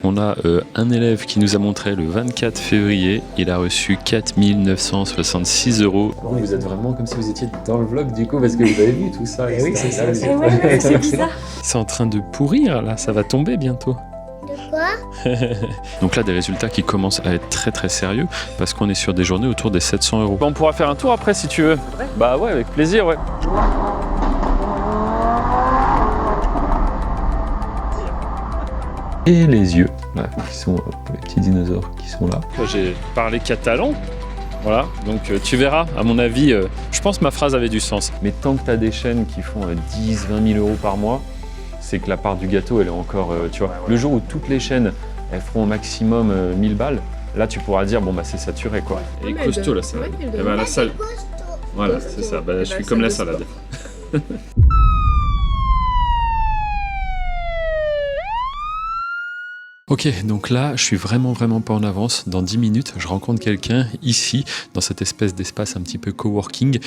On a un élève qui nous a montré le 24 février, il a reçu 4 966 €. Vous êtes vraiment comme si vous étiez dans le vlog du coup, parce que vous avez vu tout ça. Oui, c'est ça. C'est bizarre. C'est en train de pourrir là, ça va tomber bientôt. De quoi? Donc là, des résultats qui commencent à être très très sérieux, parce qu'on est sur des journées autour des 700 €. On pourra faire un tour après si tu veux. Bah ouais, avec plaisir, ouais. Et les yeux, là, qui sont les petits dinosaures qui sont là. J'ai parlé catalan, voilà, donc tu verras, à mon avis, je pense que ma phrase avait du sens. Mais tant que tu as des chaînes qui font 10, 20 000 € par mois, c'est que la part du gâteau, elle est encore, tu vois. Le jour où toutes les chaînes, elles feront au maximum 1000 balles, là tu pourras dire, bon bah c'est saturé quoi. Et costaud la salade. Ouais, Et ben, la salade. Voilà, c'est ça, bah, je suis comme la salade. Ok, donc là, je suis vraiment pas en avance. Dans 10 minutes, je rencontre quelqu'un ici, dans cette espèce d'espace un petit peu coworking.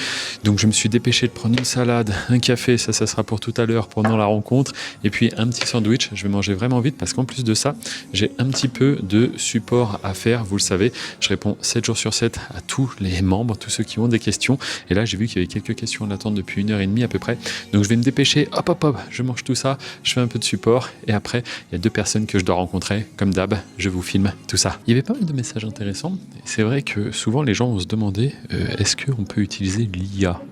Donc je me suis dépêché de prendre une salade, un café, ça sera pour tout à l'heure pendant la rencontre. Et puis un petit sandwich, je vais manger vraiment vite parce qu'en plus de ça, j'ai un petit peu de support à faire. Vous le savez, je réponds 7 jours sur 7 à tous les membres, tous ceux qui ont des questions. Et là, j'ai vu qu'il y avait quelques questions en attente depuis 1h30 à peu près. Donc je vais me dépêcher, hop, je mange tout ça, je fais un peu de support. Et après, il y a 2 personnes que je dois rencontrer. Comme d'hab, je vous filme tout ça. Il y avait pas mal de messages intéressants. C'est vrai que souvent les gens vont se demander est-ce qu'on peut utiliser l'IA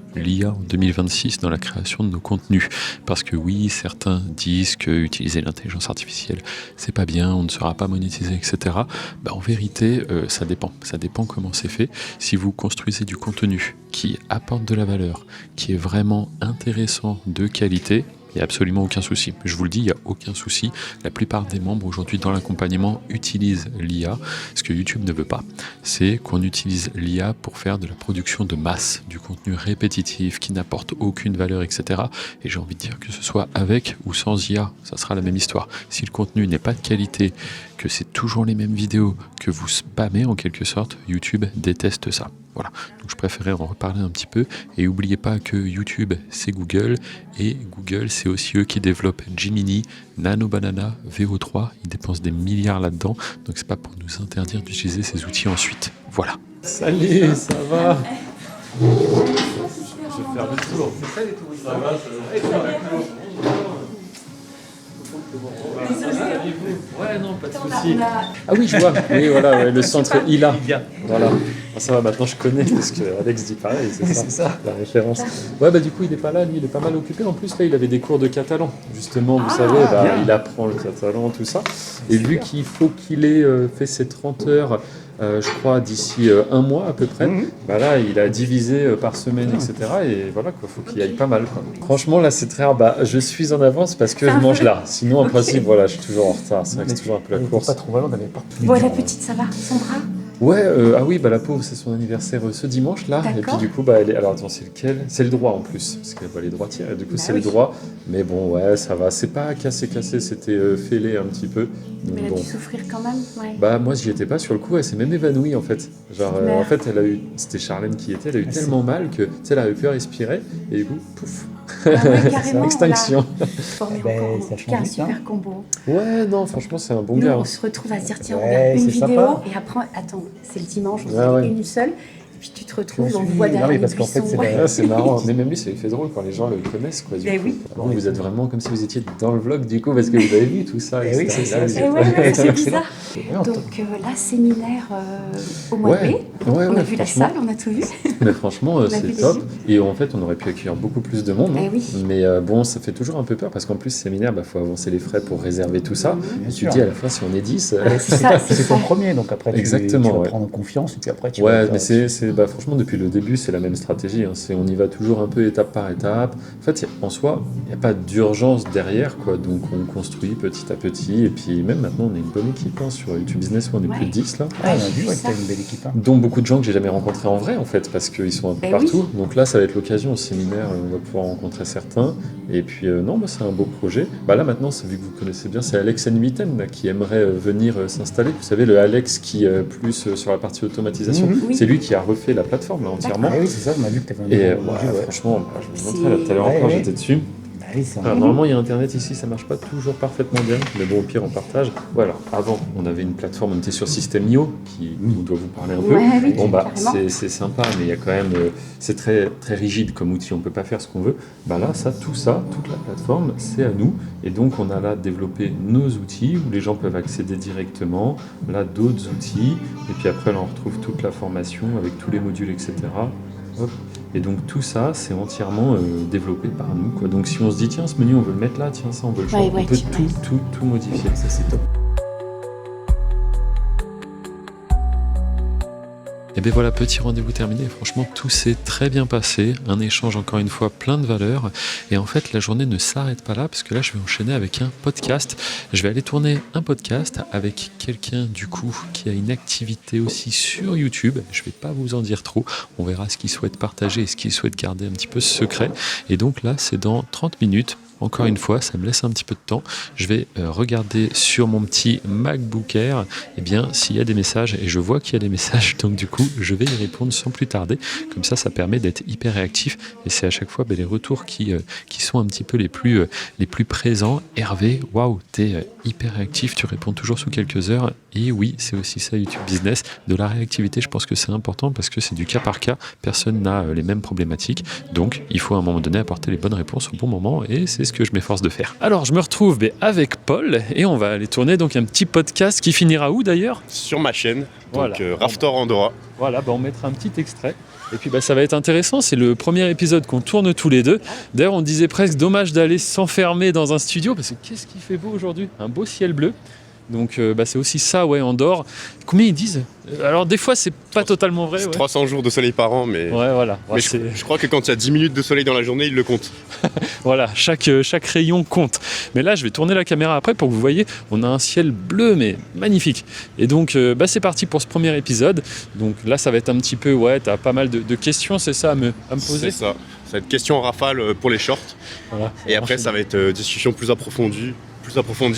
en 2026 dans la création de nos contenus? Parce que oui, certains disent que utiliser l'intelligence artificielle, c'est pas bien, on ne sera pas monétisé, etc. Bah, en vérité, ça dépend. Ça dépend comment c'est fait. Si vous construisez du contenu qui apporte de la valeur, qui est vraiment intéressant, de qualité, il n'y a absolument aucun souci. Je vous le dis, il n'y a aucun souci. La plupart des membres aujourd'hui dans l'accompagnement utilisent l'IA. Ce que YouTube ne veut pas, c'est qu'on utilise l'IA pour faire de la production de masse, du contenu répétitif qui n'apporte aucune valeur, etc. Et j'ai envie de dire que ce soit avec ou sans IA, ça sera la même histoire. Si le contenu n'est pas de qualité, que c'est toujours les mêmes vidéos, que vous spammez en quelque sorte, YouTube déteste ça. Voilà, donc je préférais en reparler un petit peu. Et n'oubliez pas que YouTube, c'est Google, et Google, c'est aussi eux qui développent Gemini, Nano Banana, VO3, ils dépensent des milliards là-dedans, donc c'est pas pour nous interdire d'utiliser ces outils ensuite. Voilà. Salut, ça va? Je vais faire le tour. Ça va, Ouais, non, pas de soucis. Ah oui, je vois. Oui, voilà, ouais, le centre ILA. Voilà. Ah, ça va, maintenant je connais parce que Alex dit pareil, c'est ça, la référence. Ouais, bah du coup, il est pas là, lui, il est pas mal occupé. En plus, là, il avait des cours de catalan. Justement, vous savez, bah, il apprend le catalan, tout ça. Et vu qu'il faut qu'il ait fait ses 30 heures, je crois, d'ici un mois à peu près, bah là, il a divisé par semaine, etc. Et voilà, quoi, faut qu'il aille pas mal, quoi. Franchement, là, c'est très rare. Bah, je suis en avance parce que je mange là. Sinon, en principe, voilà, je suis toujours en retard. C'est vrai que c'est toujours un peu la course. Pas trop mal, on n'avait pas. Bon, la petite, ça va? Son bras? Ouais, ah oui, bah la pauvre, c'est son anniversaire ce dimanche là. Et puis du coup, bah elle est. Alors attends, c'est lequel? C'est le droit en plus, parce qu'elle est droitière. Et du coup, c'est le droit. Mais bon, ouais, ça va. C'est pas cassé, c'était fêlé un petit peu. Donc, Mais elle a bon. dû souffrir quand même, ouais. Bah moi, j'y étais pas sur le coup. Elle s'est même évanouie en fait. Genre, en fait, elle a eu. C'était Charlène qui était. Elle a eu tellement mal que, tu sais, elle a eu pu respirer. Et du coup, pouf. Ah ouais, carrément, Extinction. Formé Ben, ça en tout cas, un change vite, super combo. Ouais, non, franchement, c'est un bon Nous, gars. on se retrouve à se dire, tiens, on Ouais, regarde une c'est vidéo, sympa. et après, attends, c'est le dimanche, on Ah fait ouais. une seule, et puis tu te retrouves, on Non, voit derrière mais les parce qu'en fait, buissons. c'est Ah, c'est marrant, mais même lui, ça lui fait drôle quand les gens le connaissent, quoi. Du Mais coup. oui. Bon, vous êtes vraiment comme si vous étiez dans le vlog, du coup, parce que vous avez vu tout ça. Eh oui, etc. c'est ça, Là, c'est- Et ouais, c'est bizarre. Ouais, Donc là, séminaire au mois de mai. Ouais, On a vu la franchement. salle, on a tout vu. Mais franchement, a vu c'est les top. yeux. Et en fait, on aurait pu accueillir beaucoup plus de monde. Eh hein. oui. Mais bon, ça fait toujours un peu peur, parce qu'en plus, séminaire, bah, faut avancer les frais pour réserver tout ça. Bien Tu sûr. te dis, à la fin, si on est 10... C'est ça, C'est ton premier, donc après Exactement, tu vas ouais. prendre confiance et puis après tu vas Ouais, faire- mais bah, franchement, depuis le début, c'est la même stratégie. Hein. On y va toujours un peu étape par étape. En fait, en soi, il n'y a pas d'urgence derrière, quoi. Donc, on construit petit à petit. Et puis, même maintenant, on est une bonne équipe hein, sur YouTube Business, où on est plus de 10 là. Ah, on a vu, ouais, Ça. que t'as une belle équipe. Hein. Dont beaucoup de gens que j'ai jamais rencontrés en vrai, en fait, parce qu'ils sont un peu Eh partout. Donc là, ça va être l'occasion au séminaire, on va pouvoir rencontrer certains. Et puis, non, bah, c'est un beau projet. Bah, là, maintenant, vu que vous connaissez bien, c'est Alex N8N là, qui aimerait venir s'installer. Vous savez, le Alex qui, plus sur la partie automatisation, Oui. c'est lui qui a refait la plateforme là, entièrement. Ah oui, c'est ça, on a vu que t'avais un Et nouveau ouais, module, ouais. franchement, bah, je vous montrais là, tout à l'heure Ouais, encore, ouais. j'étais dessus. Bah oui, ça. Alors, normalement, il y a Internet ici, ça marche pas toujours parfaitement bien, mais bon, au pire, on partage. Voilà, avant, on avait une plateforme, on était sur System.io, qui on doit vous parler un peu. Ouais, oui, Bon, bah, carrément. c'est sympa, mais il y a quand même, c'est très, très rigide comme outil, on peut pas faire ce qu'on veut. Bah là, toute la plateforme, c'est à nous. Et donc, on a là développé nos outils où les gens peuvent accéder directement. Là, d'autres outils. Et puis après, là, on retrouve toute la formation avec tous les modules, etc. Hop. Et donc tout ça, c'est entièrement développé par nous, quoi. Donc si on se dit, tiens, ce menu, on veut le mettre là, tiens, ça, on veut le changer, Ouais, on peut tu tout modifier. Ça, c'est top. Et bien voilà, petit rendez-vous terminé. Franchement, tout s'est très bien passé. Un échange, encore une fois, plein de valeurs. Et en fait, la journée ne s'arrête pas là, parce que là, je vais enchaîner avec un podcast. Je vais aller tourner un podcast avec quelqu'un, du coup, qui a une activité aussi sur YouTube. Je ne vais pas vous en dire trop. On verra ce qu'il souhaite partager et ce qu'il souhaite garder un petit peu secret. Et donc là, c'est dans 30 minutes. Encore une fois, ça me laisse un petit peu de temps. Je vais regarder sur mon petit MacBook Air, eh bien, s'il y a des messages, et je vois qu'il y a des messages, donc du coup, je vais y répondre sans plus tarder. Comme ça permet d'être hyper réactif, et c'est à chaque fois les retours qui sont un petit peu les plus présents. Hervé, waouh, t'es hyper réactif, tu réponds toujours sous quelques heures, et oui, c'est aussi ça YouTube Business. De la réactivité, je pense que c'est important parce que c'est du cas par cas, personne n'a les mêmes problématiques, donc il faut à un moment donné apporter les bonnes réponses au bon moment, et c'est ce que je m'efforce de faire. Alors je me retrouve avec Paul et on va aller tourner donc un petit podcast qui finira où d'ailleurs ? Sur ma chaîne, Voilà. donc Raftor Andorra. Voilà, on mettra un petit extrait. Et puis ça va être intéressant, c'est le premier épisode qu'on tourne tous les deux. D'ailleurs on disait presque dommage d'aller s'enfermer dans un studio parce que qu'est-ce qu'il fait beau aujourd'hui ? Un beau ciel bleu. Donc c'est aussi ça, ouais, Andorre. Combien ils disent ? Alors des fois c'est pas totalement vrai. C'est Ouais. 300 jours de soleil par an, mais, Ouais, voilà. Ouais, mais c'est- je crois que quand il y a 10 minutes de soleil dans la journée, ils le comptent. Voilà, chaque rayon compte. Mais là, je vais tourner la caméra après pour que vous voyez, on a un ciel bleu, mais magnifique. Et donc, c'est parti pour ce premier épisode. Donc là, ça va être un petit peu, ouais, t'as pas mal de questions, c'est ça, à me poser ? C'est ça. Ça va être question en rafale pour les shorts. Voilà. Et après, ça va être discussion plus approfondie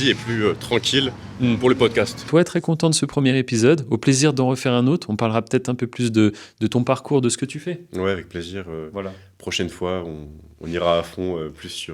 et plus tranquille pour le podcast. Toi, très content de ce premier épisode. Au plaisir d'en refaire un autre. On parlera peut-être un peu plus de ton parcours, de ce que tu fais. Ouais, avec plaisir. Voilà, Prochaine fois, on ira à fond plus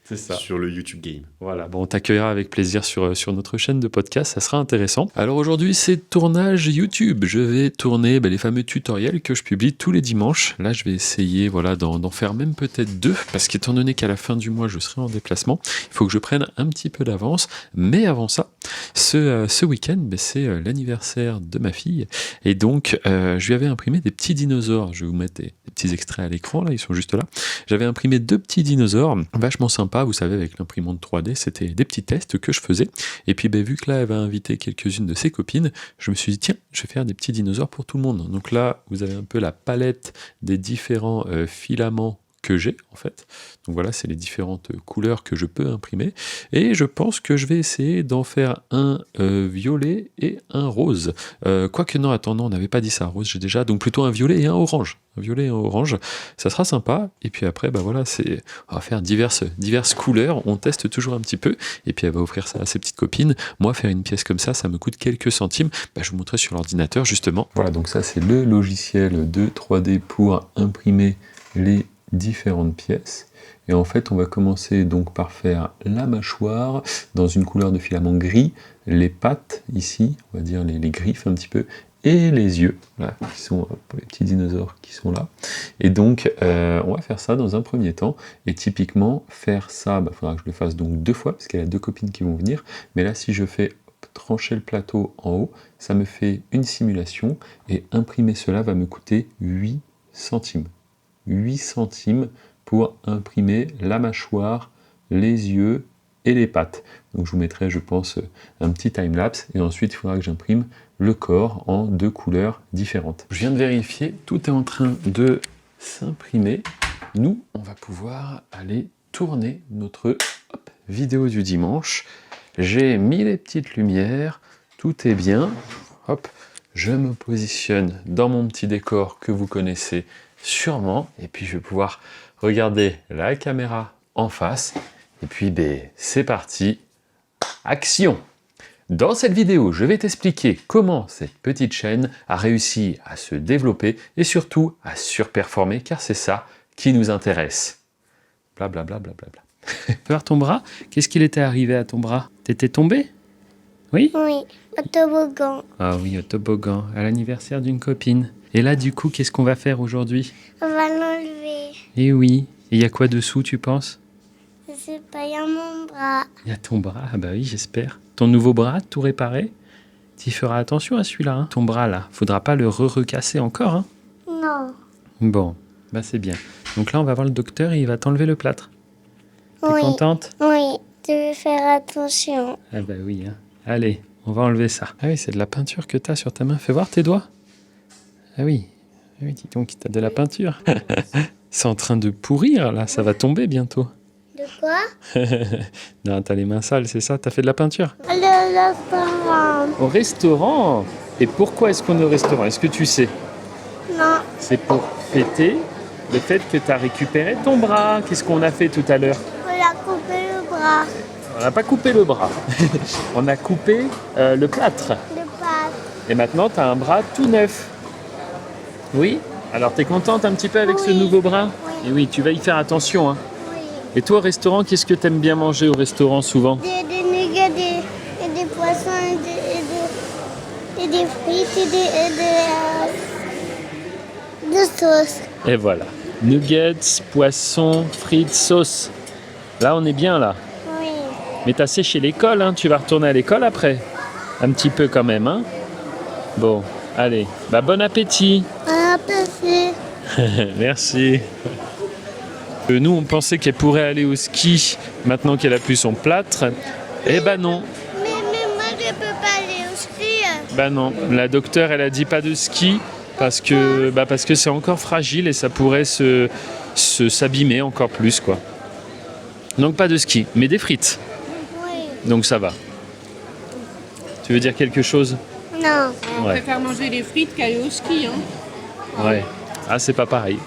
c'est ça. sur le YouTube Game. Voilà, on t'accueillera avec plaisir sur notre chaîne de podcast, ça sera intéressant. Alors aujourd'hui, c'est tournage YouTube. Je vais tourner les fameux tutoriels que je publie tous les dimanches. Là, je vais essayer d'en faire même peut-être 2, parce qu'étant donné qu'à la fin du mois, je serai en déplacement, il faut que je prenne un petit peu d'avance. Mais avant ça, ce week-end, c'est l'anniversaire de ma fille. Et donc, je lui avais imprimé des petits dinosaures. Je vais vous mettre des petits extraits à l'écran, là, ils sont juste là. J'avais imprimé 2 petits dinosaures, vachement sympas. Vous savez, avec l'imprimante 3D, c'était des petits tests que je faisais. Et puis, vu que là, elle va inviter quelques-unes de ses copines, je me suis dit, tiens, je vais faire des petits dinosaures pour tout le monde. Donc là, vous avez un peu la palette des différents filaments que j'ai, en fait. Donc voilà, c'est les différentes couleurs que je peux imprimer. Et je pense que je vais essayer d'en faire un violet et un rose. Quoique non, attends, on n'avait pas dit ça. Rose, j'ai déjà. Donc plutôt un violet et un orange. Un violet et un orange, ça sera sympa. Et puis après, voilà, on va faire diverses couleurs. On teste toujours un petit peu. Et puis elle va offrir ça à ses petites copines. Moi, faire une pièce comme ça me coûte quelques centimes. Je vous montrerai sur l'ordinateur, justement. Voilà, donc ça, c'est le logiciel de 3D pour imprimer les différentes pièces. Et en fait, on va commencer donc par faire la mâchoire dans une couleur de filament gris, les pattes ici, on va dire les griffes un petit peu, et les yeux, là, qui sont pour les petits dinosaures qui sont là. Et donc, on va faire ça dans un premier temps. Et typiquement, faire ça, il faudra que je le fasse donc 2 fois, parce qu'il y a 2 copines qui vont venir. Mais là, si je fais trancher le plateau en haut, ça me fait une simulation. Et imprimer cela va me coûter 8 centimes. 8 centimes pour imprimer la mâchoire, les yeux et les pattes. Donc je vous mettrai, je pense, un petit time-lapse et ensuite il faudra que j'imprime le corps en 2 couleurs différentes. Je viens de vérifier, tout est en train de s'imprimer. Nous, on va pouvoir aller tourner notre vidéo du dimanche. J'ai mis les petites lumières, tout est bien. Hop, je me positionne dans mon petit décor que vous connaissez sûrement, et puis je vais pouvoir regarder la caméra en face, et puis c'est parti, action! Dans cette vidéo, je vais t'expliquer comment cette petite chaîne a réussi à se développer et surtout à surperformer, car c'est ça qui nous intéresse. Blablabla. Fais voir ton bras. Qu'est-ce qu'il était arrivé à ton bras? T'étais tombé? Oui? Oui, au toboggan. Ah oui, au toboggan, à l'anniversaire d'une copine. Et là, du coup, qu'est-ce qu'on va faire aujourd'hui? On va l'enlever. Eh oui. Et il y a quoi dessous, tu penses? Je sais pas, il y a mon bras. Il y a ton bras. Ah bah oui, j'espère. Ton nouveau bras, tout réparé? Tu feras attention à celui-là, hein. Ton bras, là. Faudra pas le recasser encore, hein. Non. Bon, bah c'est bien. Donc là, on va voir le docteur et il va t'enlever le plâtre. T'es Oui. contente? Oui, tu veux faire attention. Ah bah oui, hein. Allez, on va enlever ça. Ah oui, c'est de la peinture que t'as sur ta main. Fais voir tes doigts. Ah oui. Ah oui, dis donc, t'as de la peinture. C'est en train de pourrir, là. Ça va tomber bientôt. De quoi? Non, t'as les mains sales, c'est ça? T'as fait de la peinture? Le restaurant. Au restaurant? Et pourquoi est-ce qu'on est au restaurant? Est-ce que tu sais? Non. C'est pour fêter le fait que t'as récupéré ton bras. Qu'est-ce qu'on a fait tout à l'heure? On a coupé le bras. On n'a pas coupé le bras. On a coupé le plâtre. Le pâte. Et maintenant, tu as un bras tout neuf. Oui? Alors, tu es contente un petit peu avec ce Oui. nouveau bras? Oui. Et oui, tu vas y faire attention, hein. Oui. Et toi, au restaurant, qu'est-ce que tu aimes bien manger au restaurant souvent? Des nuggets, et des poissons, et des frites, de sauce. Et voilà. Nuggets, poissons, frites, sauce. Là, on est bien, là. Oui. Mais t'as séché l'école, hein. Tu vas retourner à l'école après? Un petit peu quand même, hein. Bon, allez. Bah, bon appétit. Un appétit. Merci. Nous, on pensait qu'elle pourrait aller au ski maintenant qu'elle a plus son plâtre. Eh ben non. Mais moi, je peux pas aller au ski. Ben non. La docteure, elle a dit pas de ski parce que c'est encore fragile et ça pourrait s'abîmer encore plus, quoi. Donc pas de ski, mais des frites. Oui. Donc ça va. Tu veux dire quelque chose? Non. On Ouais. préfère manger les frites qu'aller au ski. Hein. Ouais. Ah, c'est pas pareil.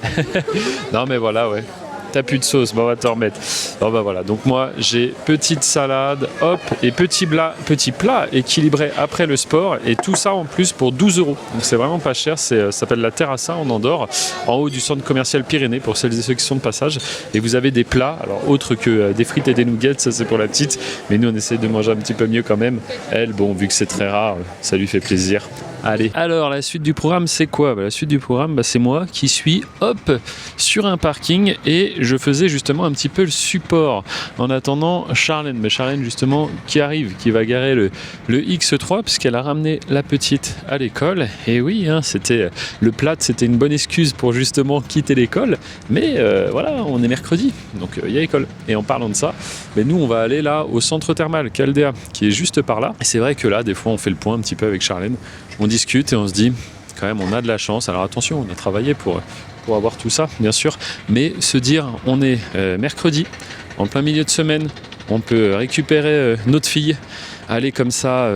Non, mais voilà, ouais. T'as plus de sauce, bon, on va t'en remettre. Bon, bah voilà, donc moi j'ai petite salade, hop, et petit plat équilibré après le sport, et tout ça en plus pour 12 €. Donc c'est vraiment pas cher, ça s'appelle la Terrassa en Andorre, en haut du centre commercial Pyrénées pour celles et ceux qui sont de passage. Et vous avez des plats, alors autres que des frites et des nuggets, ça c'est pour la petite, mais nous on essaie de manger un petit peu mieux quand même. Elle, bon, vu que c'est très rare, ça lui fait plaisir. Allez. Alors, la suite du programme, c'est quoi? La suite du programme, c'est moi qui suis, hop, sur un parking et je faisais justement un petit peu le support en attendant Charlène. Mais Charlène, justement, qui arrive, qui va garer le X3 puisqu'elle a ramené la petite à l'école. Et oui, hein, le plâtre, c'était une bonne excuse pour justement quitter l'école. Mais voilà, on est mercredi, donc il y a école. Et en parlant de ça, nous, on va aller là au centre thermal Caldea, qui est juste par là. Et c'est vrai que là, des fois, on fait le point un petit peu avec Charlène. On discute et on se dit, quand même, on a de la chance. Alors attention, on a travaillé pour avoir tout ça, bien sûr. Mais se dire, on est mercredi, en plein milieu de semaine, on peut récupérer notre fille, aller comme ça,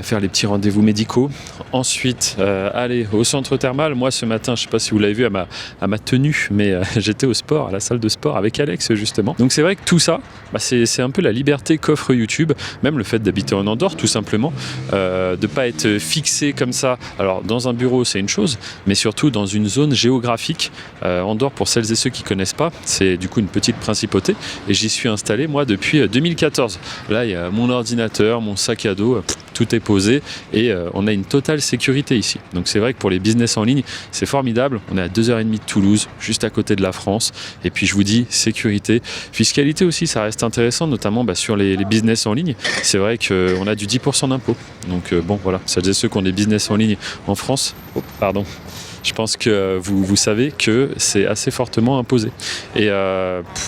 faire les petits rendez-vous médicaux. Ensuite, aller au centre thermal. Moi, ce matin, je ne sais pas si vous l'avez vu à ma tenue, mais j'étais au sport, à la salle de sport avec Alex, justement. Donc c'est vrai que tout ça, c'est un peu la liberté qu'offre YouTube, même le fait d'habiter en Andorre, tout simplement, de ne pas être fixé comme ça. Alors, dans un bureau, c'est une chose, mais surtout dans une zone géographique. Andorre, pour celles et ceux qui ne connaissent pas, c'est du coup une petite principauté, et j'y suis installé, moi, depuis 2014. Là, il y a mon ordinateur, mon sac à dos, tout est posé et on a une totale sécurité ici. Donc c'est vrai que pour les business en ligne, c'est formidable. On est à 2h30 de Toulouse, juste à côté de la France. Et puis je vous dis, sécurité. Fiscalité aussi, ça reste intéressant, notamment sur les business en ligne. C'est vrai qu'on a du 10% d'impôt. Donc voilà, celles et ceux qui ont des business en ligne en France, je pense que vous savez que c'est assez fortement imposé. Et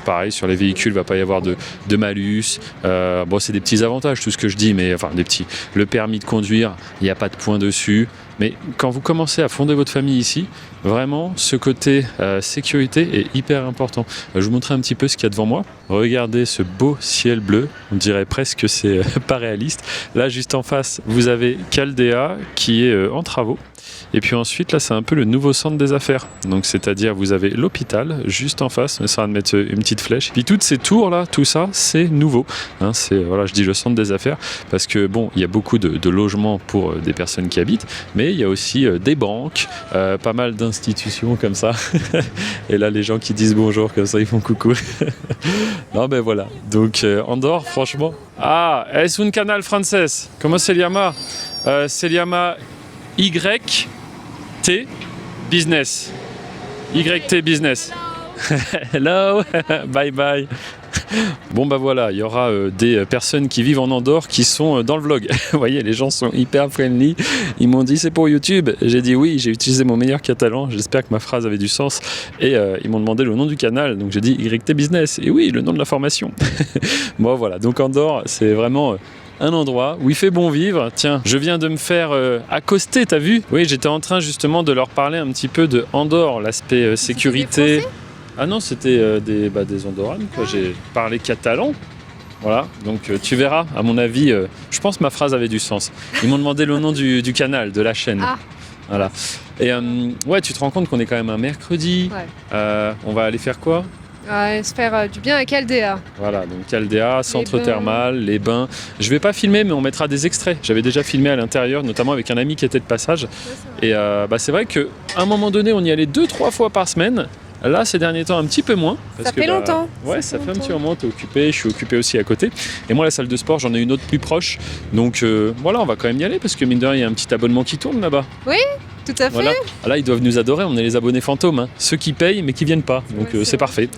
pareil, sur les véhicules, il ne va pas y avoir de malus. C'est des petits avantages, tout ce que je dis, mais enfin des petits. Le permis de conduire, il n'y a pas de point dessus. Mais quand vous commencez à fonder votre famille ici, vraiment, ce côté sécurité est hyper important. Je vous montrer un petit peu ce qu'il y a devant moi. Regardez ce beau ciel bleu. On dirait presque que c'est pas réaliste. Là, juste en face, vous avez Caldea qui est en travaux. Et puis ensuite, là, c'est un peu le nouveau centre des affaires. Donc, c'est-à-dire, vous avez l'hôpital juste en face. On essaiera de mettre une petite flèche. Puis toutes ces tours-là, tout ça, c'est nouveau. Hein, je dis le centre des affaires parce que, il y a beaucoup de logements pour des personnes qui habitent. Mais mais il y a aussi des banques, pas mal d'institutions comme ça. Et là, les gens qui disent bonjour comme ça, ils font coucou. Non, ben voilà. Donc, Andorre, franchement. Ah, es un canal francés. Comment se llama? Se llama YT Business. YT Business. Hello, bye bye. Bon bah voilà, il y aura des personnes qui vivent en Andorre qui sont dans le vlog. Vous voyez, les gens sont hyper friendly. Ils m'ont dit c'est pour YouTube. J'ai dit oui, j'ai utilisé mon meilleur catalan. J'espère que ma phrase avait du sens. Et ils m'ont demandé le nom du canal. Donc j'ai dit YT Business. Et oui, le nom de la formation. Bon voilà, donc Andorre, c'est vraiment... un endroit où il fait bon vivre. Tiens, je viens de me faire accoster, t'as vu? Oui, j'étais en train justement de leur parler un petit peu de Andorre, l'aspect sécurité. Ah non, c'était des Andorranes, quoi. J'ai parlé catalan. Voilà, donc tu verras, à mon avis, je pense que ma phrase avait du sens. Ils m'ont demandé le nom du canal, de la chaîne. Ah. Voilà. Et ouais, tu te rends compte qu'on est quand même un mercredi. Ouais. On va aller faire quoi? Ouais, se faire du bien à Caldea. Voilà, donc Caldea, centre bains. thermal, les bains. Je vais pas filmer, mais on mettra des extraits. J'avais déjà filmé à l'intérieur, notamment avec un ami qui était de passage. Et c'est vrai qu'à un moment donné, on y allait 2-3 fois par semaine. Là, ces derniers temps, un petit peu moins. Ça fait longtemps. Ouais, ça fait un petit moment. T'es occupé, je suis occupé aussi à côté. Et moi, la salle de sport, j'en ai une autre plus proche. Donc voilà, on va quand même y aller parce que mine de rien, il y a un petit abonnement qui tourne là-bas. Tout à fait. Voilà. Ah, là, ils doivent nous adorer. On est les abonnés fantômes, hein. Ceux qui payent mais qui viennent pas. Donc c'est parfait.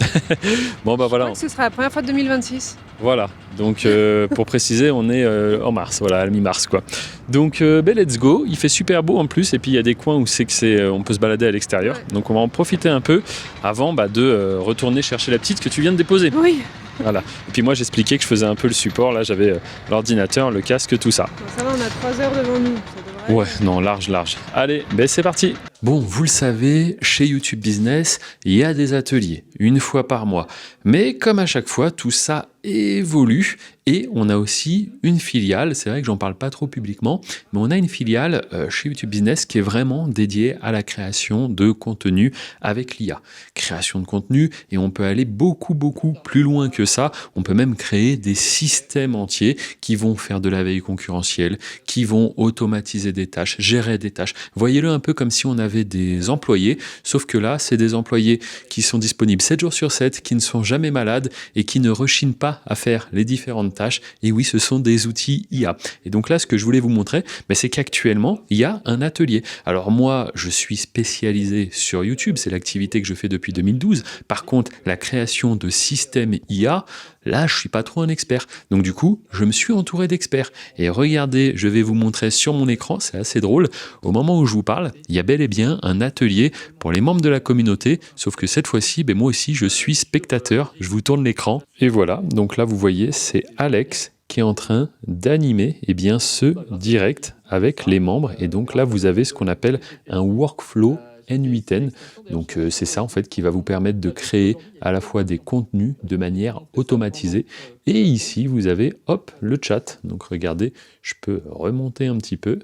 Bon bah Je voilà. crois que ce sera la première fois de 2026. Voilà. Donc pour préciser, on est en mars. Voilà, à la mi-mars quoi. Donc let's go. Il fait super beau en plus. Et puis il y a des coins où on peut se balader à l'extérieur. Ouais. Donc on va en profiter un peu avant de retourner chercher la petite que tu viens de déposer. Oui. Voilà. Et puis moi j'expliquais que je faisais un peu le support. Là j'avais l'ordinateur, le casque, tout ça. Bon, ça va, on a 3 heures devant nous. Ça devrait Ouais, non, large. Allez, c'est parti. Bon, vous le savez, chez YouTube Business, il y a des ateliers, une fois par mois. Mais comme à chaque fois, tout ça évolue et on a aussi une filiale. C'est vrai que j'en parle pas trop publiquement, mais on a une filiale chez YouTube Business qui est vraiment dédiée à la création de contenu avec l'IA. Création de contenu, et on peut aller beaucoup plus loin que ça. On peut même créer des systèmes entiers qui vont faire de la veille concurrentielle, qui vont automatiser des tâches, gérer des tâches. Voyez-le un peu comme si on avait des employés, sauf que là, c'est des employés qui sont disponibles 7 jours sur 7, qui ne sont jamais malades et qui ne rechignent pas à faire les différentes tâches. Et oui, ce sont des outils IA. Et donc là, ce que je voulais vous montrer, c'est qu'actuellement, il y a un atelier. Alors moi, je suis spécialisé sur YouTube, c'est l'activité que je fais depuis 2012. Par contre, la création de systèmes IA, là, je suis pas trop un expert. Donc du coup, je me suis entouré d'experts. Et regardez, je vais vous montrer sur mon écran, c'est assez drôle. Au moment où je vous parle, il y a bel et bien un atelier pour les membres de la communauté. Sauf que cette fois-ci, moi aussi, je suis spectateur. Je vous tourne l'écran. Et voilà, donc là, vous voyez, c'est Alex qui est en train d'animer ce direct avec les membres. Et donc là, vous avez ce qu'on appelle un workflow N8N. Donc c'est ça en fait qui va vous permettre de créer à la fois des contenus de manière automatisée. Et ici vous avez le chat. Donc regardez, je peux remonter un petit peu.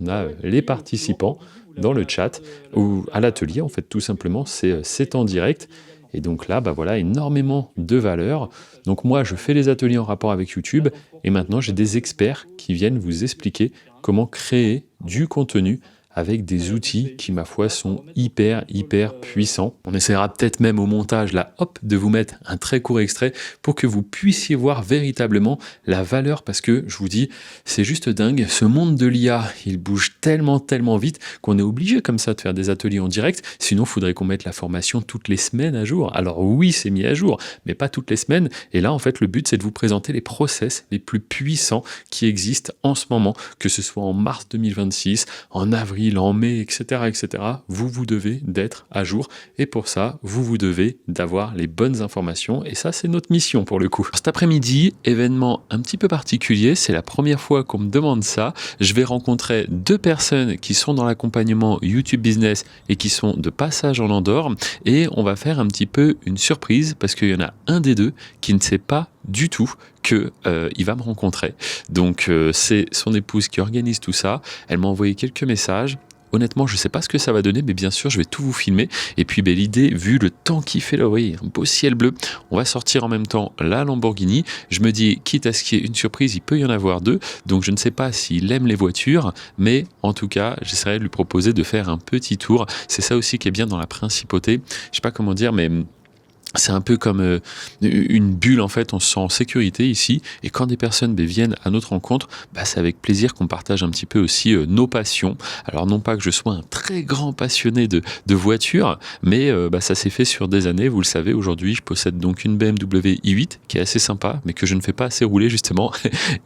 On a les participants dans le chat ou à l'atelier en fait tout simplement c'est en direct. Et donc là, voilà, énormément de valeur. Donc moi, je fais les ateliers en rapport avec YouTube et maintenant, j'ai des experts qui viennent vous expliquer comment créer du contenu avec des outils qui, ma foi, sont hyper puissants. On essaiera peut-être même au montage, là, de vous mettre un très court extrait pour que vous puissiez voir véritablement la valeur, parce que, je vous dis, c'est juste dingue. Ce monde de l'IA, il bouge tellement vite qu'on est obligé comme ça de faire des ateliers en direct. Sinon, il faudrait qu'on mette la formation toutes les semaines à jour. Alors oui, c'est mis à jour, mais pas toutes les semaines. Et là, en fait, le but, c'est de vous présenter les process les plus puissants qui existent en ce moment, que ce soit en mars 2026, en avril, en mai, etc. Vous devez d'être à jour. Et pour ça, vous devez d'avoir les bonnes informations. Et ça, c'est notre mission pour le coup. Cet après-midi, événement un petit peu particulier. C'est la première fois qu'on me demande ça. Je vais rencontrer 2 personnes qui sont dans l'accompagnement YouTube Business et qui sont de passage en Andorre. Et on va faire un petit peu une surprise parce qu'il y en a un des 2 qui ne sait pas du tout qu'il va me rencontrer. Donc c'est son épouse qui organise tout ça. Elle m'a envoyé quelques messages. honnêtement, je sais pas ce que ça va donner, mais bien sûr, je vais tout vous filmer. Et puis, l'idée, vu le temps qu'il fait là, oui, un beau ciel bleu, on va sortir en même temps la Lamborghini. Je me dis, quitte à ce qu'il y ait une surprise, il peut y en avoir deux. Donc, je ne sais pas s'il aime les voitures, mais en tout cas, j'essaierai de lui proposer de faire un petit tour. C'est ça aussi qui est bien dans la principauté. Je sais pas comment dire, mais c'est un peu comme une bulle, en fait, on se sent en sécurité ici, et quand des personnes viennent à notre rencontre, c'est avec plaisir qu'on partage un petit peu aussi nos passions. Alors non pas que je sois un très grand passionné de voitures, mais ça s'est fait sur des années, vous le savez, aujourd'hui je possède donc une BMW i8 qui est assez sympa, mais que je ne fais pas assez rouler justement,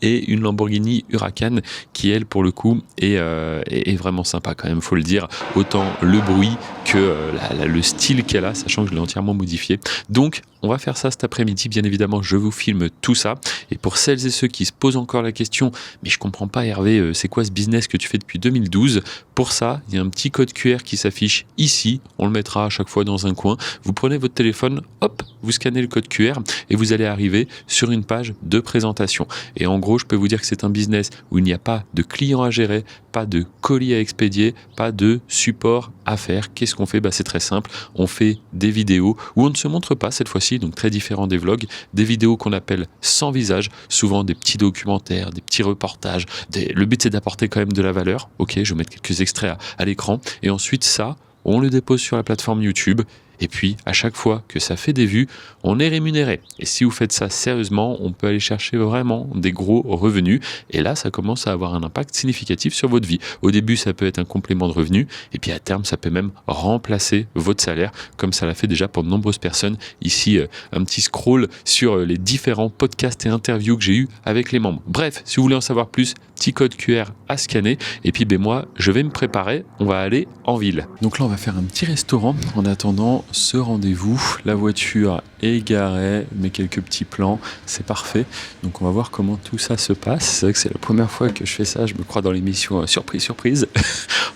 et une Lamborghini Huracan qui elle pour le coup est vraiment sympa quand même, faut le dire, autant le bruit que le style qu'elle a, sachant que je l'ai entièrement modifié. Donc, on va faire ça cet après-midi, bien évidemment, je vous filme tout ça. Et pour celles et ceux qui se posent encore la question, mais je comprends pas Hervé, c'est quoi ce business que tu fais depuis 2012 ? Pour ça, il y a un petit code QR qui s'affiche ici, on le mettra à chaque fois dans un coin. Vous prenez votre téléphone, hop, vous scannez le code QR et vous allez arriver sur une page de présentation. Et en gros, je peux vous dire que c'est un business où il n'y a pas de clients à gérer, pas de colis à expédier, pas de support à faire. Qu'est-ce qu'on fait ? C'est très simple, on fait des vidéos où on ne se montre pas cette fois-ci, donc très différent des vlogs, des vidéos qu'on appelle sans visage, souvent des petits documentaires, des petits reportages. Le but c'est d'apporter quand même de la valeur. Ok, je vais vous mettre quelques extraits à l'écran. Et ensuite ça, on le dépose sur la plateforme YouTube. Et puis, à chaque fois que ça fait des vues, on est rémunéré. Et si vous faites ça sérieusement, on peut aller chercher vraiment des gros revenus. Et là, ça commence à avoir un impact significatif sur votre vie. Au début, ça peut être un complément de revenus. Et puis, à terme, ça peut même remplacer votre salaire, comme ça l'a fait déjà pour de nombreuses personnes. Ici, un petit scroll sur les différents podcasts et interviews que j'ai eus avec les membres. Bref, si vous voulez en savoir plus, petit code QR à scanner. Et puis, moi, je vais me préparer. On va aller en ville. Donc là, on va faire un petit restaurant en attendant ce rendez-vous. La voiture est garée, mais quelques petits plans, c'est parfait. Donc on va voir comment tout ça se passe. C'est vrai que c'est la première fois que je fais ça. Je me crois dans l'émission surprise.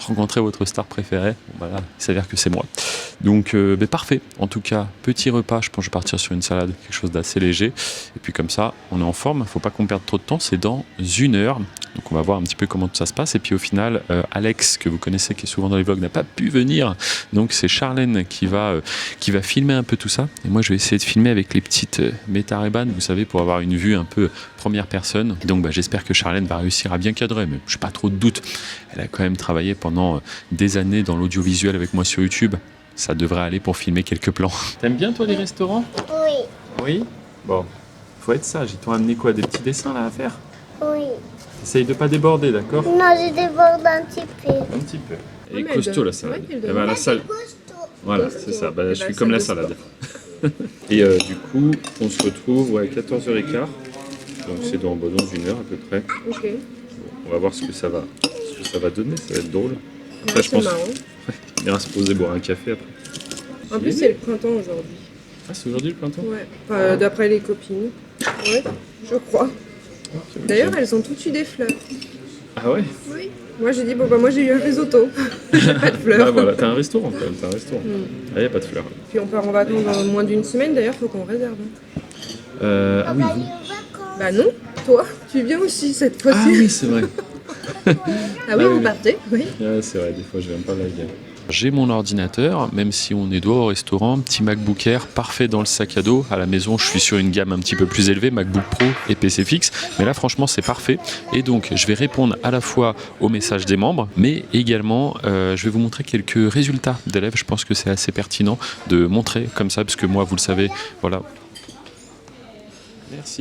Rencontrer votre star préférée. Là, il s'avère que c'est moi. Donc parfait. En tout cas, petit repas. Je pense que je vais partir sur une salade, quelque chose d'assez léger. Et puis comme ça, on est en forme. Faut pas qu'on perde trop de temps. C'est dans 1 heure. Donc on va voir un petit peu comment tout ça se passe. Et puis au final, Alex, que vous connaissez, qui est souvent dans les vlogs, n'a pas pu venir. Donc c'est Charlène qui va filmer un peu tout ça. Et moi, je vais essayer de filmer avec les petites Meta-Ray-Ban, vous savez, pour avoir une vue un peu première personne. Et donc j'espère que Charlène va réussir à bien cadrer, mais je n'ai pas trop de doute. Elle a quand même travaillé pendant des années dans l'audiovisuel avec moi sur YouTube. Ça devrait aller pour filmer quelques plans. T'aimes bien toi les restaurants ? Oui, Oui ? Bon, faut être sage. Ils t'ont amené quoi ? Des petits dessins là à faire ? oui. Essaye de pas déborder, d'accord ? Non, je déborde un petit peu. Un petit peu. Elle est mais costaud elle la salade. ouais, elle Eh ben, la salle. Costaud. Voilà, Costaud. c'est ça. Eh Je ben, suis comme la salle de salade. Et du coup, on se retrouve à 14h15. Donc c'est dans 1 heure à peu près. Ok. On va voir ce que ça va donner. Ça va être drôle. Après, Ouais, je c'est pense marrant. qu'on ira se poser boire un café après. En plus, c'est le printemps aujourd'hui. Ah, c'est aujourd'hui le printemps ? Ouais. Enfin, d'après les copines. Ouais, je crois. D'ailleurs, elles ont toutes eu des fleurs. Ah ouais ? Oui. Moi, j'ai dit, moi, j'ai eu un risotto. J'ai pas de fleurs. Ah voilà, t'as un restaurant quand même, Ah, y a pas de fleurs. Puis on part en vacances dans moins d'1 semaine, d'ailleurs, faut qu'on réserve. Ah oui, vous. Bah non, toi, tu viens aussi cette fois-ci. Ah oui, c'est vrai. Ah oui, Ah vous oui. partez, oui. Ouais, c'est vrai, des fois je viens pas la gueule. J'ai mon ordinateur, même si on est dehors au restaurant, petit MacBook Air, parfait dans le sac à dos. À la maison, je suis sur une gamme un petit peu plus élevée, MacBook Pro et PC fixe. Mais là, franchement, c'est parfait. Et donc, je vais répondre à la fois aux messages des membres, mais également, je vais vous montrer quelques résultats d'élèves. Je pense que c'est assez pertinent de montrer comme ça, parce que moi, vous le savez, voilà. Merci.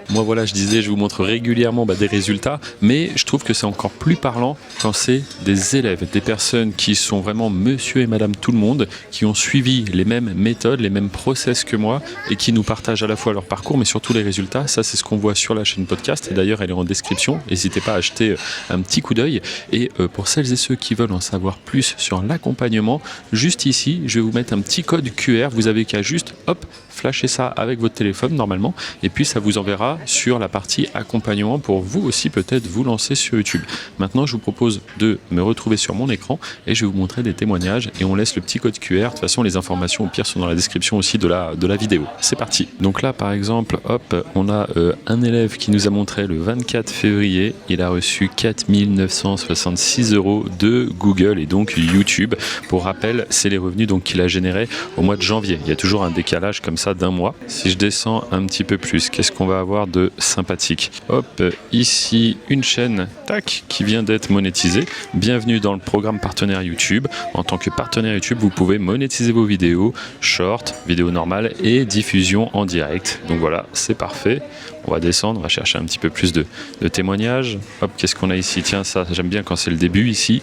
Moi, voilà, je disais, je vous montre régulièrement des résultats, mais je trouve que c'est encore plus parlant quand c'est des élèves, des personnes qui sont vraiment monsieur et madame tout le monde, qui ont suivi les mêmes méthodes, les mêmes process que moi, et qui nous partagent à la fois leur parcours, mais surtout les résultats. Ça, c'est ce qu'on voit sur la chaîne podcast, et d'ailleurs, elle est en description. N'hésitez pas à acheter un petit coup d'œil. Et pour celles et ceux qui veulent en savoir plus sur l'accompagnement, juste ici, je vais vous mettre un petit code QR. Vous avez qu'à juste, hop, flasher ça avec votre téléphone, normalement, et puis ça vous enverra sur la partie accompagnement pour vous aussi peut-être vous lancer sur YouTube. Maintenant, je vous propose de me retrouver sur mon écran et je vais vous montrer des témoignages et on laisse le petit code QR. De toute façon, les informations au pire sont dans la description aussi de la vidéo. C'est parti. Donc là, par exemple, hop, on a un élève qui nous a montré le 24 février, il a reçu 4 966 € de Google et donc YouTube. Pour rappel, c'est les revenus donc qu'il a générés au mois de janvier. Il y a toujours un décalage comme ça d'un mois. Si je descends un petit peu plus, qu'est-ce qu'on va avoir de sympathique? Hop, ici une chaîne, tac, qui vient d'être monétisée. Bienvenue dans le programme partenaire YouTube. En tant que partenaire YouTube, vous pouvez monétiser vos vidéos, short, vidéos normales et diffusion en direct. Donc voilà, c'est parfait. On va descendre, on va chercher un petit peu plus de témoignages. Hop, qu'est-ce qu'on a ici? Tiens, ça, j'aime bien quand c'est le début ici.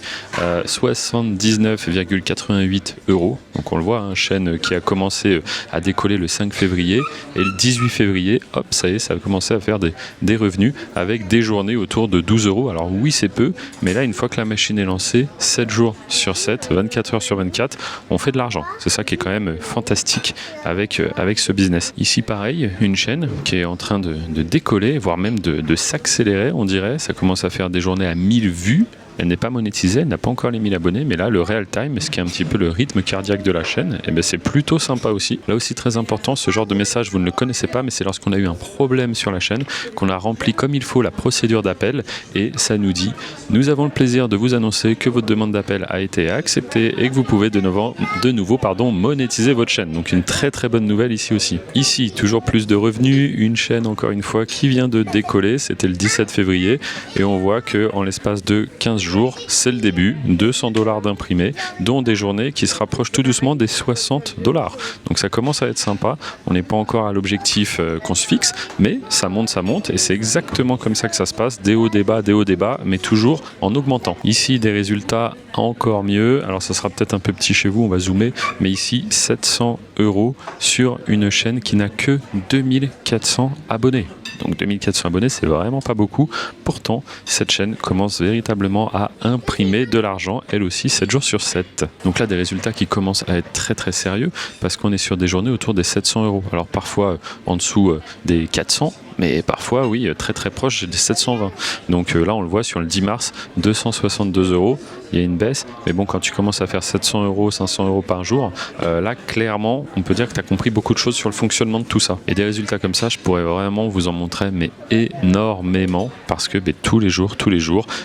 79,88 €. Donc on le voit, une chaîne qui a commencé à décoller le 5 février. Et le 18 février, hop, ça y est, ça a commencé à faire des revenus avec des journées autour de 12 €. Alors oui, c'est peu, mais là, une fois que la machine est lancée, 7 jours sur 7, 24 heures sur 24, on fait de l'argent. C'est ça qui est quand même fantastique avec ce business. Ici, pareil, une chaîne qui est en train de décoller, voire même de s'accélérer, on dirait. Ça commence à faire des journées à 1000 vues. Elle n'est pas monétisée, elle n'a pas encore les 1000 abonnés, mais là, le real time, ce qui est un petit peu le rythme cardiaque de la chaîne, eh ben, c'est plutôt sympa aussi. Là aussi, très important, ce genre de message, vous ne le connaissez pas, mais c'est lorsqu'on a eu un problème sur la chaîne, qu'on a rempli comme il faut la procédure d'appel, et ça nous dit « Nous avons le plaisir de vous annoncer que votre demande d'appel a été acceptée et que vous pouvez de nouveau monétiser votre chaîne. » Donc une très très bonne nouvelle ici aussi. Ici, toujours plus de revenus, une chaîne encore une fois qui vient de décoller, c'était le 17 février, et on voit qu'en l'espace de 15 jours, c'est le début, 200 $ d'imprimés, dont des journées qui se rapprochent tout doucement des 60 $. Donc ça commence à être sympa, on n'est pas encore à l'objectif qu'on se fixe, mais ça monte, et c'est exactement comme ça que ça se passe, des hauts, des bas, mais toujours en augmentant. Ici, des résultats encore mieux, alors ça sera peut-être un peu petit chez vous, on va zoomer, mais ici, 700 € sur une chaîne qui n'a que 2400 abonnés. Donc 2400 abonnés, c'est vraiment pas beaucoup. Pourtant, cette chaîne commence véritablement à imprimer de l'argent, elle aussi 7 jours sur 7. Donc là, des résultats qui commencent à être très très sérieux parce qu'on est sur des journées autour des 700 €. Alors parfois en dessous des 400, mais parfois, oui, très très proche des 720. Donc là, on le voit sur le 10 mars, 262 €. Il y a une baisse, mais bon, quand tu commences à faire 700 €, 500 € par jour, là, clairement, on peut dire que tu as compris beaucoup de choses sur le fonctionnement de tout ça. Et des résultats comme ça, je pourrais vraiment vous en montrer, mais énormément, parce que tous les jours,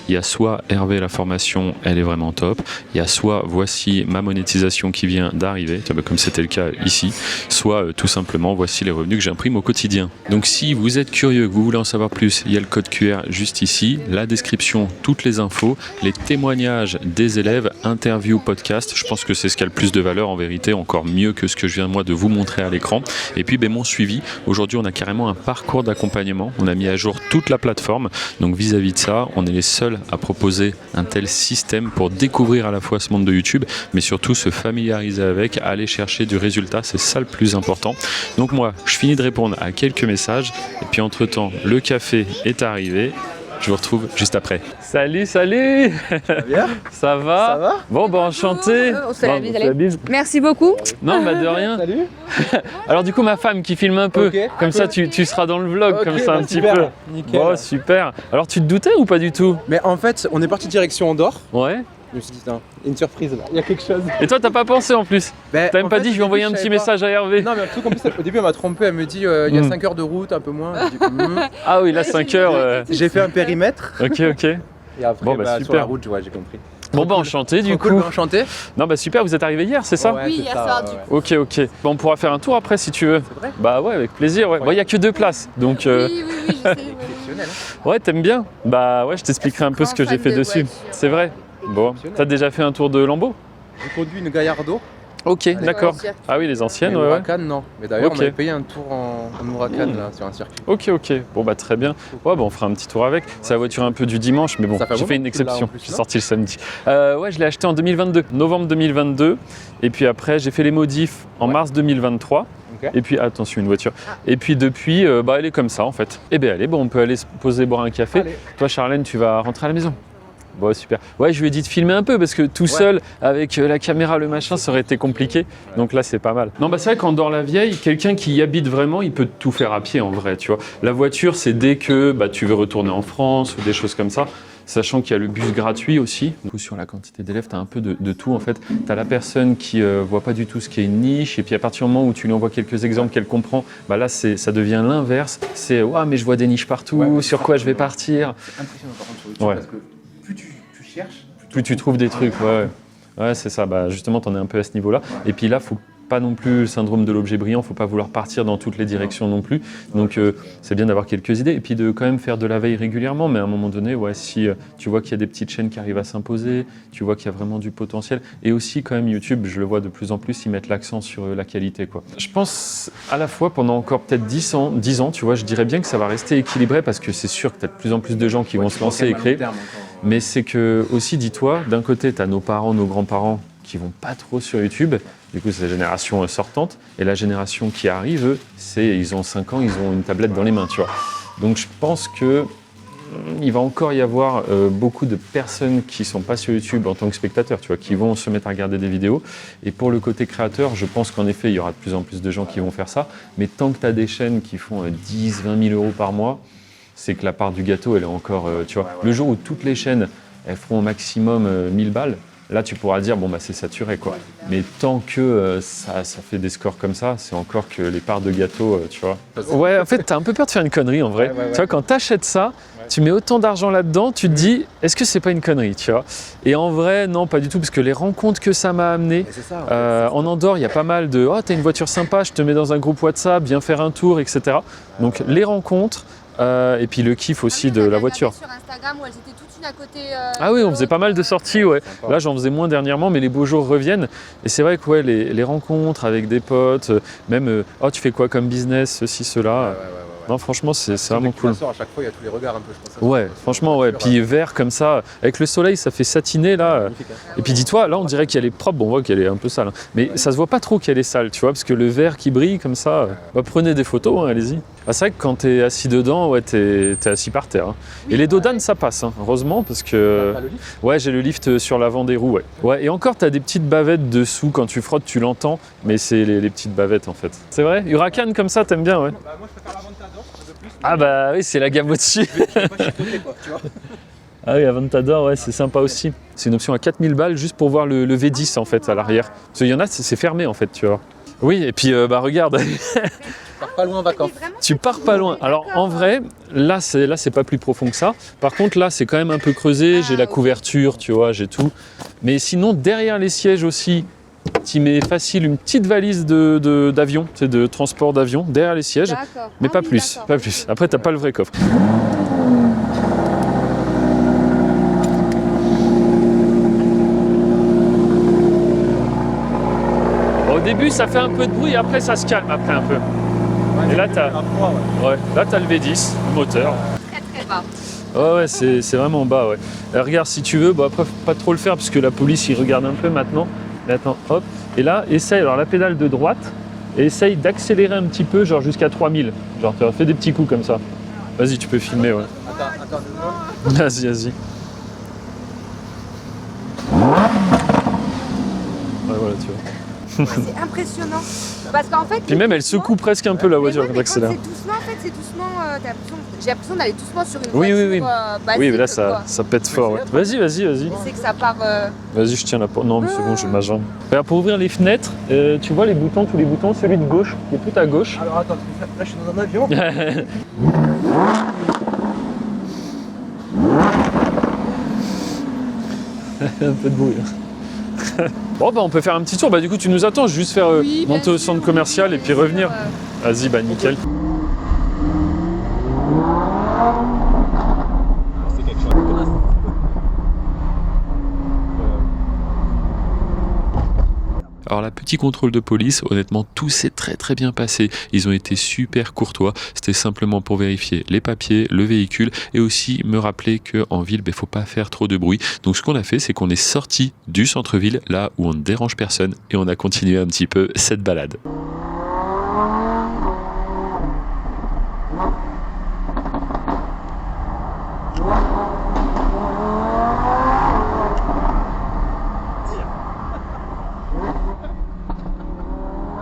il y a soit Hervé, la formation, elle est vraiment top, il y a soit voici ma monétisation qui vient d'arriver, comme c'était le cas ici, soit tout simplement voici les revenus que j'imprime au quotidien. Donc si vous êtes curieux, que vous voulez en savoir plus, il y a le code QR juste ici, la description, toutes les infos, les témoignages des élèves, interview, podcast. Je pense que c'est ce qui a le plus de valeur en vérité, encore mieux que ce que je viens moi de vous montrer à l'écran. Et puis mon suivi. Aujourd'hui, on a carrément un parcours d'accompagnement. On a mis à jour toute la plateforme. Donc vis-à-vis de ça, on est les seuls à proposer un tel système pour découvrir à la fois ce monde de YouTube, mais surtout se familiariser avec, aller chercher du résultat. C'est ça le plus important. Donc moi, je finis de répondre à quelques messages. Et puis entre-temps, le café est arrivé. Je vous retrouve juste après. Salut, salut. Ça va bien? Ça va? Ça va? Bon, enchanté. On se la bise. Merci beaucoup. Non, de rien. Salut. Alors du coup, ma femme qui filme un peu. Okay. Comme ça, tu seras dans le vlog, comme ça un petit peu. Nickel. Bon, super. Alors tu te doutais ou pas du tout? Mais en fait, on est parti direction Andorre. Ouais. Je me suis dit, une surprise là, il y a quelque chose. Et toi, t'as pas pensé en plus? T'as même pas dit, je vais envoyer un petit message à Hervé? Non, mais un truc en plus, au début, elle m'a trompé, elle me dit, il y a 5 heures de route, un peu moins. Dit, Ah oui, là, 5 heures. J'ai fait un périmètre. Ok. Et après, super. sur la route, j'ai compris. Bon, enchanté du coup. Cool, enchanté. Non, super, vous êtes arrivé hier, c'est ça? Oui, hier soir, du coup. Ok. Bon, on pourra faire un tour après si tu veux. C'est vrai? Bah ouais, avec plaisir. Ouais. Bon, il y a que 2 places, donc. Oui, je sais. Exceptionnel. Ouais, t'aimes bien? Bah ouais, je t'expliquerai un peu ce que j'ai fait dessus. C'est vrai? Bon, t'as déjà fait un tour de Lambeau? J'ai conduit une Gallardo. Ok, d'accord. Ah oui, les anciennes, ouais. Huracan, non. Mais d'ailleurs, on avait payé un tour en Huracan là, sur un circuit. Ok. Bon, très bien. Ouais, on fera un petit tour avec. C'est la voiture un peu du dimanche, mais bon, j'ai fait une exception. J'ai sorti le samedi. Ouais, je l'ai acheté en 2022, novembre 2022. Et puis après, j'ai fait les modifs en mars 2023. Okay. Et puis, attention, une voiture. Et puis depuis, elle est comme ça en fait. Et bien, allez, on peut aller se poser, boire un café. Allez. Toi, Charlène, tu vas rentrer à la maison. Bon, super. Ouais, je lui ai dit de filmer un peu parce que tout seul, avec la caméra, le machin, ça aurait été compliqué. Donc là, c'est pas mal. Non, bah c'est vrai qu'en Dor-la-Vieille, quelqu'un qui y habite vraiment, il peut tout faire à pied en vrai, tu vois. La voiture, c'est dès que tu veux retourner en France ou des choses comme ça. Sachant qu'il y a le bus gratuit aussi. Du coup, sur la quantité d'élèves, tu as un peu de tout en fait. Tu as la personne qui voit pas du tout ce qui est une niche, et puis à partir du moment où tu lui envoies quelques exemples qu'elle comprend, bah là ça devient l'inverse. C'est ouah, mais je vois des niches partout, sur quoi je vais partir. C'est impressionnant par contre sur YouTube parce que plus tu cherches, plus tu trouves des trucs. Ouais, c'est ça. Bah, justement, tu en es un peu à ce niveau-là. Et puis là, faut pas non plus le syndrome de l'objet brillant, faut pas vouloir partir dans toutes les directions non plus. Donc c'est bien d'avoir quelques idées et puis de quand même faire de la veille régulièrement, mais à un moment donné, si tu vois qu'il y a des petites chaînes qui arrivent à s'imposer, tu vois qu'il y a vraiment du potentiel, et aussi quand même YouTube, je le vois de plus en plus, ils mettent l'accent sur la qualité, quoi. Je pense à la fois pendant encore peut-être 10 ans, tu vois, je dirais bien que ça va rester équilibré parce que c'est sûr que tu as de plus en plus de gens qui vont se lancer et créer, mais c'est que aussi, dis-toi, d'un côté, tu as nos parents, nos grands-parents qui vont pas trop sur YouTube. Du coup, c'est la génération sortante. Et la génération qui arrive, eux, ils ont 5 ans, ils ont une tablette dans les mains, tu vois. Donc je pense qu'il va encore y avoir beaucoup de personnes qui sont pas sur YouTube en tant que spectateurs, tu vois, qui vont se mettre à regarder des vidéos. Et pour le côté créateur, je pense qu'en effet, il y aura de plus en plus de gens qui vont faire ça. Mais tant que tu as des chaînes qui font 10, 20 000 euros par mois, c'est que la part du gâteau, elle est encore, tu vois. Le jour où toutes les chaînes, elles feront au maximum 1000 balles, là, tu pourras dire, bon, c'est saturé, quoi. Mais tant que ça fait des scores comme ça, c'est encore que les parts de gâteau, tu vois. Ouais, en fait, t'as un peu peur de faire une connerie, en vrai. Tu vois, quand t'achètes ça, tu mets autant d'argent là-dedans, tu te dis, est-ce que c'est pas une connerie, tu vois? Et en vrai, non, pas du tout, parce que les rencontres que ça m'a amené, en Andorre, il y a pas mal de, t'as une voiture sympa, je te mets dans un groupe WhatsApp, viens faire un tour, etc. Donc, les rencontres, et puis le kiff aussi de la voiture. Sur Instagram où elles étaient toutes une à côté. Ah oui, on faisait pas mal de sorties, ouais. Là, j'en faisais moins dernièrement, mais les beaux jours reviennent. Et c'est vrai que les rencontres avec des potes, même tu fais quoi comme business, ceci, cela. Non, franchement, c'est vraiment cool. À chaque fois, il y a tous les regards un peu, je pense. Ouais, franchement, ouais. Puis vert comme ça, avec le soleil, ça fait satiner là. Et puis dis-toi, là, on dirait qu'elle est propre. Bon, on voit qu'elle est un peu sale, hein. Mais ça se voit pas trop qu'elle est sale, tu vois, parce que le vert qui brille comme ça. Prenez des photos, hein, allez-y. C'est vrai que quand t'es assis dedans, t'es assis par terre. Hein. Et les dos d'âne, ça passe, hein, heureusement, parce que. Ouais, j'ai le lift sur l'avant des roues, ouais. Et encore, t'as des petites bavettes dessous. Quand tu frottes, tu l'entends, mais c'est les petites bavettes en fait. C'est vrai? Huracan comme ça, t'aimes bien, ouais. Moi, je préfère l'Aventador, un peu plus. Ah bah oui, c'est la gamme au-dessus. Ah oui, Aventador, ouais, c'est sympa aussi. C'est une option à 4000 balles juste pour voir le V10 en fait à l'arrière. Parce qu'il y en a, c'est fermé en fait, tu vois. Oui, et puis regarde. Tu pars pas loin en vacances. Tu pars pas loin. Alors en vrai, là c'est pas plus profond que ça. Par contre là c'est quand même un peu creusé, j'ai la couverture, tu vois, j'ai tout. Mais sinon derrière les sièges aussi, tu mets facile une petite valise d'avion, c'est de transport d'avion derrière les sièges. Mais pas plus. Après t'as pas le vrai coffre. Au début ça fait un peu de bruit, après ça se calme après un peu. Et là t'as le V10, le moteur. Très bas. Ouais, c'est vraiment bas, ouais. Regarde si tu veux, après faut pas trop le faire parce que la police ils regardent un peu maintenant. Mais attends, hop. Et là, essaye alors la pédale de droite et essaye d'accélérer un petit peu, genre jusqu'à 3000. Genre tu as fait des petits coups comme ça. Vas-y, tu peux filmer, ouais. Attends, Vas-y. Ouais, voilà, tu vois. C'est impressionnant. Parce qu'en fait. Puis même elle secoue presque un peu la voiture quand t'accélères. C'est doucement, en fait, c'est doucement. J'ai l'impression d'aller doucement sur une voiture. Oui. Basique, oui, mais là ça pète fort. Ouais. Vas-y. C'est que ça part. Vas-y, je tiens la porte. Non, mais c'est bon, j'ai ma jambe. Regarde, pour ouvrir les fenêtres, tu vois tous les boutons, celui de gauche, qui est tout à gauche. Alors attends, là je suis dans un avion. Un peu de bruit. Bon, on peut faire un petit tour. Du coup, tu nous attends, juste faire monter au centre commercial et puis revenir. Vas-y, nickel. C'est quelque chose. Alors là, petit contrôle de police, honnêtement, tout s'est très très bien passé. Ils ont été super courtois. C'était simplement pour vérifier les papiers, le véhicule et aussi me rappeler qu'en ville, faut pas faire trop de bruit. Donc ce qu'on a fait, c'est qu'on est sorti du centre-ville, là où on ne dérange personne et on a continué un petit peu cette balade.